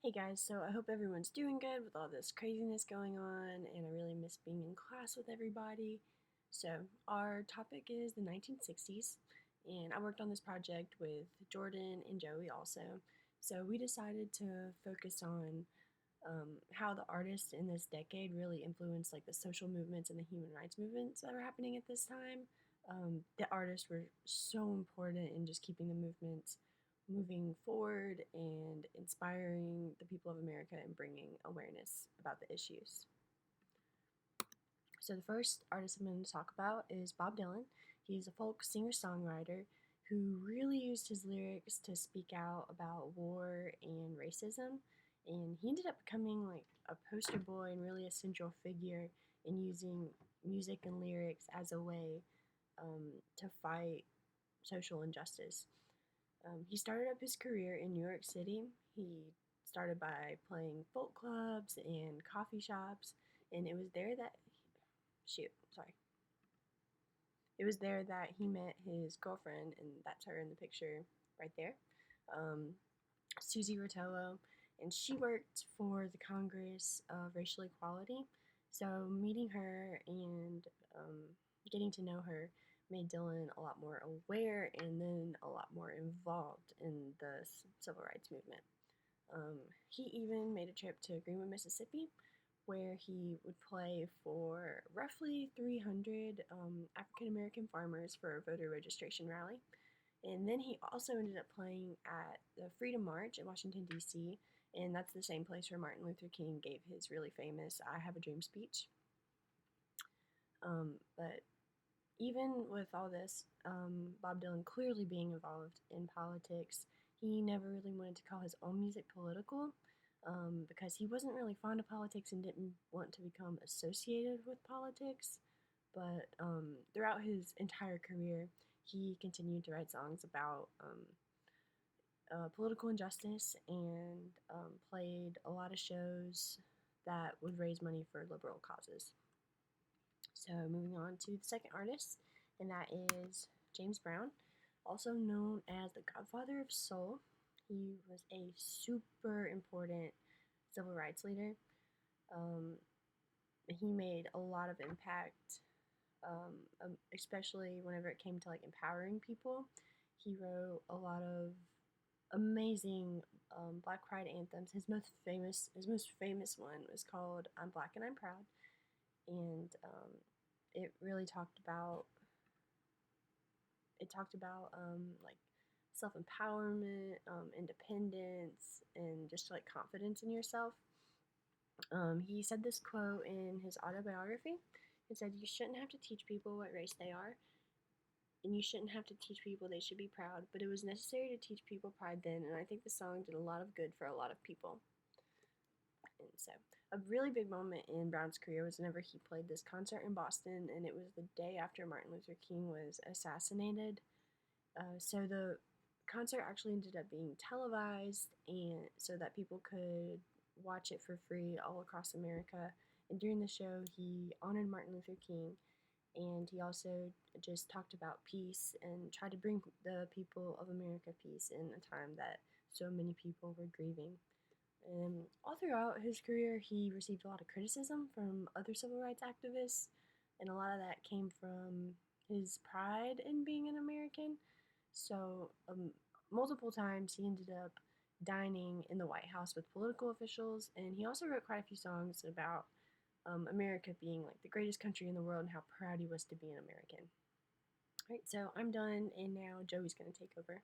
Hey guys, so I hope everyone's doing good with all this craziness going on, and I really miss being in class with everybody. So, our topic is the 1960s, and I worked on this project with Jordan and Joey also. So, we decided to focus on how the artists in this decade really influenced like the social movements and the human rights movements that were happening at this time. The artists were so important in just keeping the movements moving forward and inspiring the people of America and bringing awareness about the issues. So the first artist I'm going to talk about is Bob Dylan. He's a folk singer-songwriter who really used his lyrics to speak out about war and racism, and he ended up becoming like a poster boy and really a central figure in using music and lyrics as a way to fight social injustice. He started up his career in New York City. He started by playing folk clubs and coffee shops, and it was there that shoot, sorry. It was there that he met his girlfriend, and that's her in the picture right there, um, Susie Rotello, and she worked for the Congress of Racial Equality. So meeting her and getting to know her made Dylan a lot more aware and then a lot more involved in the civil rights movement. He even made a trip to Greenwood, Mississippi, where he would play for roughly 300 African American farmers for a voter registration rally. And then he also ended up playing at the Freedom March in Washington, D.C., and that's the same place where Martin Luther King gave his really famous I Have a Dream speech. But even with all this, Bob Dylan clearly being involved in politics, he never really wanted to call his own music political because he wasn't really fond of politics and didn't want to become associated with politics. But throughout his entire career, he continued to write songs about political injustice and played a lot of shows that would raise money for liberal causes. So moving on to the second artist, and that is James Brown, also known as the Godfather of Soul. He was a super important civil rights leader. Um, he made a lot of impact, especially whenever it came to like empowering people. He wrote a lot of amazing Black Pride anthems. His most famous one was called "I'm Black and I'm Proud," and it really talked about like self empowerment, independence, and just like confidence in yourself. He said this quote in his autobiography. It said, "You shouldn't have to teach people what race they are, and you shouldn't have to teach people they should be proud, but it was necessary to teach people pride then, and I think the song did a lot of good for a lot of people." And so, a really big moment in Brown's career was whenever he played this concert in Boston, and it was the day after Martin Luther King was assassinated. So the concert actually ended up being televised, and so that people could watch it for free all across America. And during the show, he honored Martin Luther King, and he also just talked about peace and tried to bring the people of America peace in a time that so many people were grieving. And all throughout his career, he received a lot of criticism from other civil rights activists, and a lot of that came from his pride in being an American. So, multiple times he ended up dining in the White House with political officials, and he also wrote quite a few songs about America being like the greatest country in the world and how proud he was to be an American. All right, so I'm done, and now Joey's going to take over.